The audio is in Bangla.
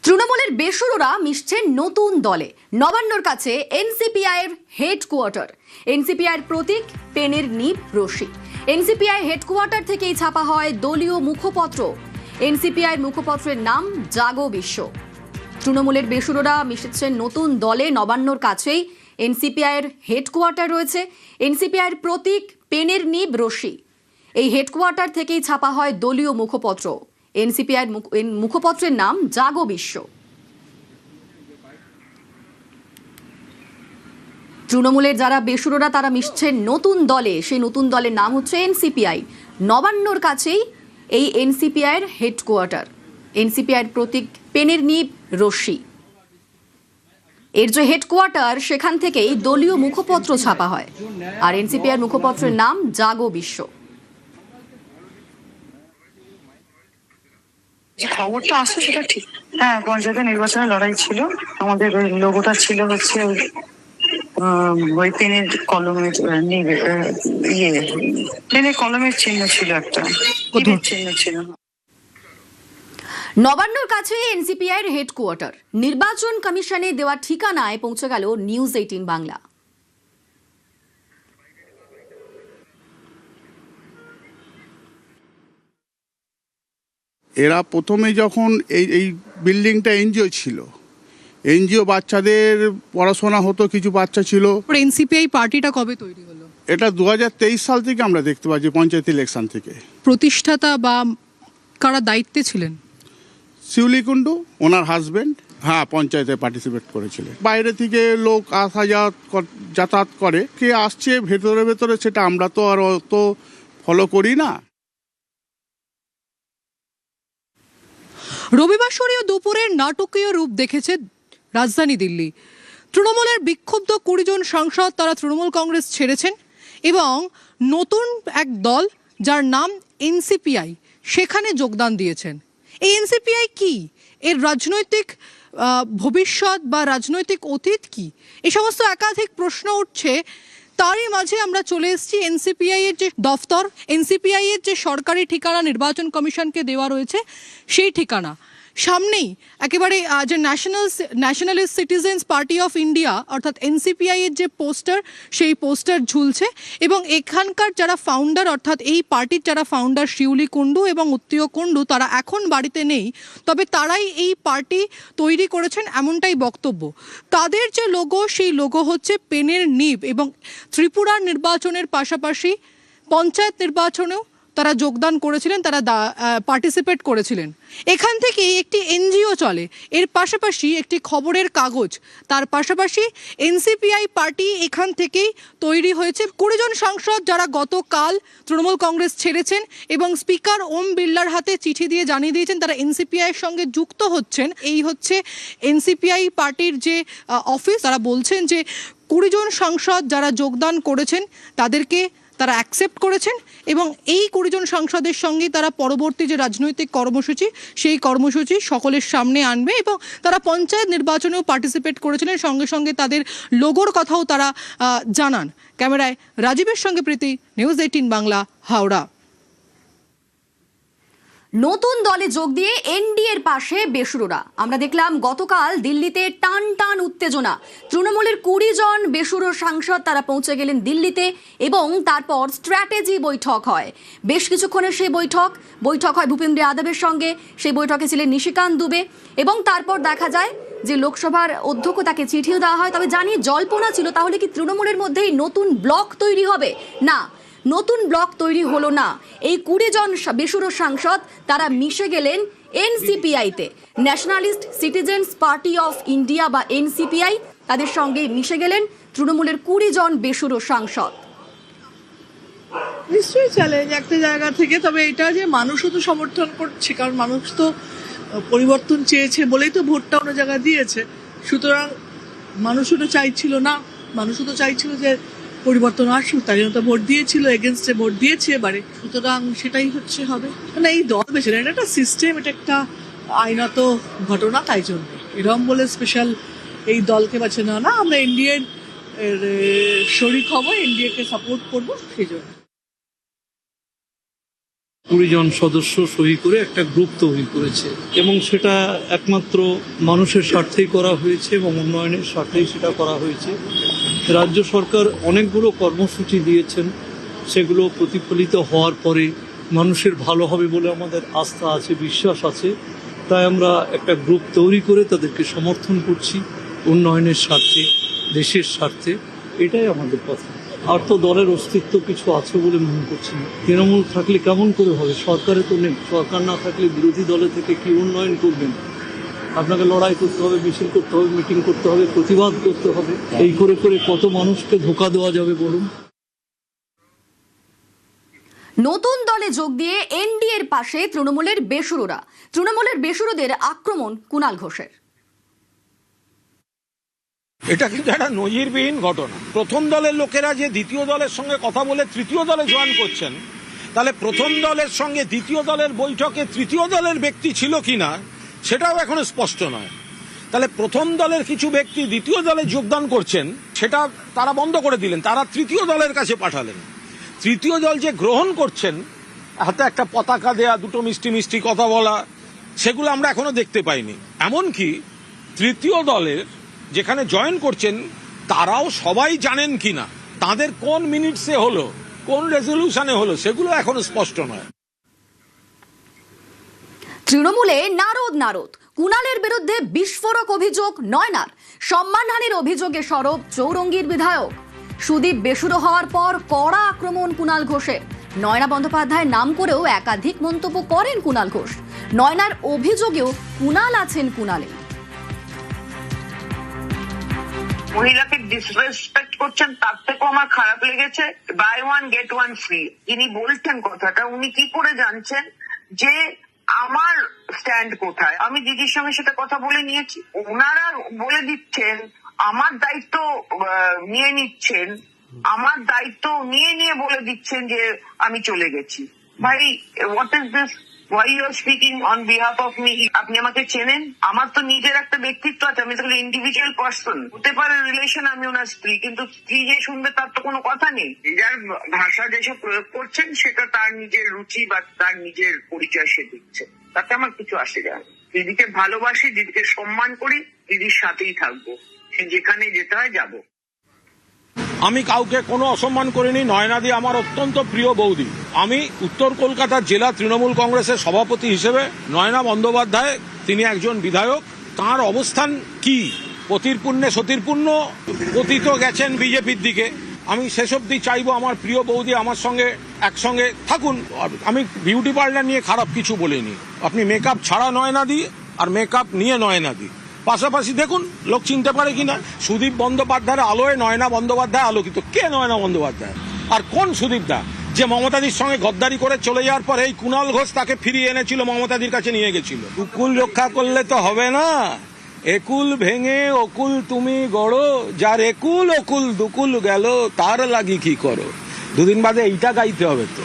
তৃণমূলের বেসুরোরা মিশছে নতুন দলে। নবান্নর কাছে এনসিপিআই এর হেডকোয়ার্টার। এনসিপিআই এর প্রতীক পেনের নিব রশি। এনসিপিআই হেডকোয়ার্টার থেকেই ছাপা হয় দলীয় মুখপত্র। এনসিপিআই এর মুখপত্রের নাম জাগো বিশ্ব। তৃণমূলের বেসুরোরা মিশেছে নতুন দলে। নবান্নর কাছেই এনসিপিআই এর হেডকোয়ার্টার রয়েছে। এনসিপিআই এর প্রতীক পেনের নিব রশি। এই হেডকোয়ার্টার থেকেই ছাপা হয় দলীয় মুখপত্র। এনসিপিআই মুখপত্রের নাম জাগো বিশ্ব। তৃণমূলের যারা বেসুরোরা তারা মিশছে নতুন দলে। সেই নতুন দলের নাম হচ্ছে এনসিপিআই। নবান্নর কাছেই এই এনসিপিআই এর হেডকোয়ার্টার। এনসিপিআই এর প্রতীক পেনের নিব রশ্মি। এর যে হেডকোয়ার্টার সেখান থেকেই দলীয় মুখপত্র ছাপা হয়। আর এনসিপিআই এর মুখপত্রের নাম জাগো বিশ্ব। যে খবরটা আসছে সেটা ঠিক। হ্যাঁ, পঞ্চায়েতে নির্বাচনের লড়াই ছিল। আমাদের ওই লোগোটা ছিল হচ্ছে ওই পেনের কলমের পেনের কলমের চিহ্ন ছিল, একটা চিহ্ন ছিল। নবান্নর কাছে এনসিপিআই এর হেডকোয়ার্টার। নির্বাচন কমিশনে দেওয়া ঠিকানায় পৌঁছে গেল নিউজ 18 বাংলা। এরা প্রথমে যখন এই বিল্ডিংটা এনজিও ছিল, এনজিও বাচ্চাদের পড়াশোনা হতো, কিছু বাচ্চা ছিল। এনসিপিআই পার্টিটা কবে তৈরি হলো? এটা 2023 সাল থেকে আমরা দেখতে পাচ্ছি, পঞ্চায়েত ইলেকশন থেকে। প্রতিষ্ঠাতা বা কারা দায়িত্বে ছিলেন? শিউলি কুণ্ডু, ওনার হাজবেন্ড, হ্যাঁ, পঞ্চায়েতে পার্টিসিপেট করেছিলেন। বাইরে থেকে লোক আসা যাতায়াত করে, কে আসছে ভেতরে ভেতরে সেটা আমরা তো আর অত ফলো করি না। রবিবাসরীয় দুপুরের নাটকীয় রূপ দেখেছে রাজধানী দিল্লি। তৃণমূলের বিক্ষুব্ধ 20 জন সাংসদ তারা তৃণমূল কংগ্রেস ছেড়েছেন এবং নতুন এক দল যার নাম এনসিপিআই সেখানে যোগদান দিয়েছেন। এই এনসিপিআই কি? এর রাজনৈতিক ভবিষ্যৎ বা রাজনৈতিক অতীত কি? এই সমস্ত একাধিক প্রশ্ন উঠছে। তারই মাঝে আমরা চলে এসেছি এনসিপিআই এর যে দফতর, এনসিপিআই এর যে সরকারি ঠিকানা নির্বাচন কমিশনকে দেওয়া রয়েছে সেই ঠিকানা। সামনেই একেবারে যে nationalist citizens party of India অর্থাৎ এনসিপিআই এর যে পোস্টার, সেই পোস্টার ঝুলছে এবং এখানকার যারা ফাউন্ডার অর্থাৎ এই পার্টির যারা ফাউন্ডার শিউলি কুণ্ডু এবং উত্তীয় কুণ্ডু তারা এখন বাড়িতে নেই, তবে তারাই এই পার্টি তৈরি করেছেন এমনটাই বক্তব্য। তাদের যে লোগো সেই লোগো হচ্ছে পেনের নিব এবং ত্রিপুরার নির্বাচনের পাশাপাশি পঞ্চায়েত নির্বাচনেও তারা যোগদান করেছিলেন, তারা পার্টিসিপেট করেছিলেন। এখান থেকেই একটি এনজিও চলে, এর পাশাপাশি একটি খবরের কাগজ, তার পাশাপাশি এনসিপিআই পার্টি এখান থেকেই তৈরি হয়েছে। 20 জন সাংসদ যারা গতকাল তৃণমূল কংগ্রেস ছেড়েছেন এবং স্পিকার ওম বিড়লার হাতে চিঠি দিয়ে জানিয়ে দিয়েছেন তারা এনসিপিআই এর সঙ্গে যুক্ত হচ্ছেন। এই হচ্ছে এনসিপিআই পার্টির যে অফিস। তারা বলছেন যে 20 জন সাংসদ যারা যোগদান করেছেন তাদেরকে তারা অ্যাকসেপ্ট করেছেন এবং এই 20 জন সাংসদের সঙ্গে তারা পরবর্তী যে রাজনৈতিক কর্মসূচি সেই কর্মসূচি সকলের সামনে আনবে এবং তারা পঞ্চায়েত নির্বাচনেও পার্টিসিপেট করেছিলেন। সঙ্গে সঙ্গে তাদের লোগোর কথাও তারা জানান। ক্যামেরায় রাজীবের সঙ্গে প্রীতি, নিউজ 18 বাংলা, হাওড়া। নতুন দলে যোগ দিয়ে এনডিএর পাশে বেসুরোরা। আমরা দেখলাম গতকাল দিল্লিতে টান টান উত্তেজনা। তৃণমূলের 20 জন বেসুরো সাংসদ তারা পৌঁছে গেলেন দিল্লিতে এবং তারপর স্ট্র্যাটেজি বৈঠক হয়। বেশ কিছুক্ষণের সেই বৈঠক হয় ভূপেন্দ্র যাদবের সঙ্গে। সেই বৈঠকে ছিলেন নিশিকান্ত দুবে এবং তারপর দেখা যায় যে লোকসভার অধ্যক্ষ তাকে চিঠিও দেওয়া হয়। তবে জানি জল্পনা ছিল তাহলে কি তৃণমূলের মধ্যেই নতুন ব্লক তৈরি হবে? না, নতুন ব্লক তৈরি হলো না। এই 20 জন বেসুরো সাংসদ তারা মিশে গেলেন এনসিপিআইতে। Nationalist citizens party of India বা এনসিপিআই, তাদের সঙ্গে মিশে গেলেন তৃণমূলের 20 জন বেসুরো সাংসদ। নিশ্চয়ই চ্যালেঞ্জ একটা জায়গা থেকে, তবে এটা যে মানুষও তো সমর্থন করছে, কারণ মানুষ তো পরিবর্তন চেয়েছে বলেই তো ভোটটা অন্য জায়গায় দিয়েছে। সুতরাং মানুষও তো চাইছিল না, মানুষও তো চাইছিল যে পরিবর্তন আসুক, তাই জন্য তো ভোট দিয়েছিল, এগেনস্টে ভোট দিয়েছে এবারে। সুতরাং সেটাই হচ্ছে মানে এই দল বেছে নেয়, এটা একটা সিস্টেম, এটা একটা আইনত ঘটনা। তাই জন্য এরকম বলে স্পেশাল এই দলকে বাছে নেওয়া না। আমরা এনডিএর শরিক হবো, এনডিএ কে সাপোর্ট করবো, সেই জন্য। 20 জন সদস্য সই করে একটা গ্রুপ তৈরি করেছে এবং সেটা একমাত্র মানুষের স্বার্থেই করা হয়েছে এবং উন্নয়নের স্বার্থেই সেটা করা হয়েছে। রাজ্য সরকার অনেকগুলো কর্মসূচি দিয়েছেন, সেগুলো প্রতিফলিত হওয়ার পরে মানুষের ভালো হবে বলে আমাদের আস্থা আছে, বিশ্বাস আছে। তাই আমরা একটা গ্রুপ তৈরি করে তাদেরকে সমর্থন করছি উন্নয়নের স্বার্থে, দেশের স্বার্থে। এটাই আমাদের কথা। আর তো দলের অস্তিত্ব কিছু আছে বলে মনে করছি না। তৃণমূল থাকলে কেমন করে হবে? সরকারে তো নেই। সরকার না থাকলে বিরোধী দলে থেকে কি উন্নয়ন করবেন? আপনাকে লড়াই করতে হবে, মিছিল করতে হবে, মিটিং করতে হবে, প্রতিবাদ করতে হবে। এই করে করে কত মানুষকে ধোঁকা দেওয়া যাবে বলুন? নতুন দলে যোগ দিয়ে এনডিএর পাশে তৃণমূলের বেসুরোরা। তৃণমূলের বেসুরোদের আক্রমণ কুণাল ঘোষের। এটা কিন্তু একটা নজিরবিহীন ঘটনা। প্রথম দলের লোকেরা যে দ্বিতীয় দলের সঙ্গে কথা বলে তৃতীয় দলে জয়েন করছেন, তাহলে প্রথম দলের সঙ্গে দ্বিতীয় দলের বৈঠকে তৃতীয় দলের ব্যক্তি ছিল কিনা সেটাও এখনো স্পষ্ট নয়। তাহলে প্রথম দলের কিছু ব্যক্তি দ্বিতীয় দলে যোগদান করছেন, সেটা তারা বন্ধ করে দিলেন, তারা তৃতীয় দলের কাছে পাঠালেন। তৃতীয় দল যে গ্রহণ করছেন, হাতে একটা পতাকা দেয়া, দুটো মিষ্টি মিষ্টি কথা বলা, সেগুলো আমরা এখনো দেখতে পাইনি। এমনকি তৃতীয় দলের যেখানে জয়েন করছেন তারাও সবাই জানেন কিনা, তাদের কোন মিনিটসে হলো, কোন রেজলিউশনে হলো, সেগুলো এখনো স্পষ্ট নয়। তৃণমূলে নারদ কুণালের বিরুদ্ধে বিস্ফোরক অভিযোগ নয়নার। সম্মানহানির অভিযোগে সরব চৌরঙ্গীর বিধায়ক। সুদীপ বেসুরো হওয়ার পর কড়া আক্রমণ কুণাল ঘোষের। নয়না বন্দ্যোপাধ্যায়ের নাম করেও একাধিক মন্তব্য করেন কুণাল ঘোষ। নয়নার অভিযোগেও কুণাল আছেন কুণালে। মহিলাকে ডিসরেসপেক্ট করছেন, তার থেকেও আমার খারাপ লেগেছে buy one get one free. তিনি বলছেন কথাটা, উনি কি করে জানছেন যে আমার স্ট্যান্ড কোথায়? আমি দিদির সঙ্গে সেটা কথা বলে নিয়েছি। ওনারা বলে দিচ্ছেন, আমার দায়িত্ব নিয়ে নিচ্ছেন, আমার দায়িত্ব নিয়ে বলে দিচ্ছেন যে আমি চলে গেছি। ভাই, what is this? Why you are speaking on behalf of me? আপনি আমাকে চেনেন? আমার তো নিজের একটা ব্যক্তিত্ব আছে, আমি তো ইন্ডিভিজুয়াল পার্সন। হতে পারে রিলেশন আমি ওনার স্ত্রী, কিন্তু স্ত্রী যে শুনবে তার তো কোনো কথা নেই। যার ভাষা যেসব প্রয়োগ করছেন সেটা তার নিজের রুচি বা তার নিজের পরিচয় সে দিচ্ছে, তাতে আমার কিছু আসে যায় না। দিদিকে ভালোবাসি, দিদিকে সম্মান করি, দিদির সাথেই থাকবো, সে যেখানে যেতে হয় যাবো। আমি কাউকে কোনো অসম্মান করিনি। নয়নাদি আমার অত্যন্ত প্রিয় বৌদি। আমি উত্তর কলকাতার জেলা তৃণমূল কংগ্রেসের সভাপতি হিসেবে নয়না বন্দ্যোপাধ্যায়, তিনি একজন বিধায়ক, তার অবস্থান কি? পতির পুণ্যে সতীর পুণ্য, পতিত গেছেন বিজেপির দিকে। আমি শেষ অবধি চাইবো আমার প্রিয় বৌদি আমার সঙ্গে একসঙ্গে থাকুন। আমি বিউটি পার্লার নিয়ে খারাপ কিছু বলিনি। আপনি মেকআপ ছাড়া নয়নাদি আর মেকআপ নিয়ে নয়নাদি পাশাপাশি দেখুন, লোক চিনতে পারে কিনা। সুদীপ বন্দ্যোপাধ্যায়ের আলোয় নয়না বন্দ্যোপাধ্যায় আলোকিত। কে নয়না বন্দ্যোপাধ্যায়? আর কোন সুদীপ দা যে মমতাদির সঙ্গে গদ্দারি করে চলে যাওয়ার পর এই কুণাল ঘোষ তাকে ফিরিয়ে এনেছিল, মমতাদির কাছে নিয়ে গেছিল? উকুল রক্ষা করলে তো হবে না। একুল ভেঙে অকুল তুমি গড়ো, যার একুল অকুল দুকুল গেল, তার লাগি কি করো। দুদিন বাদে এইটা গাইতে হবে তো।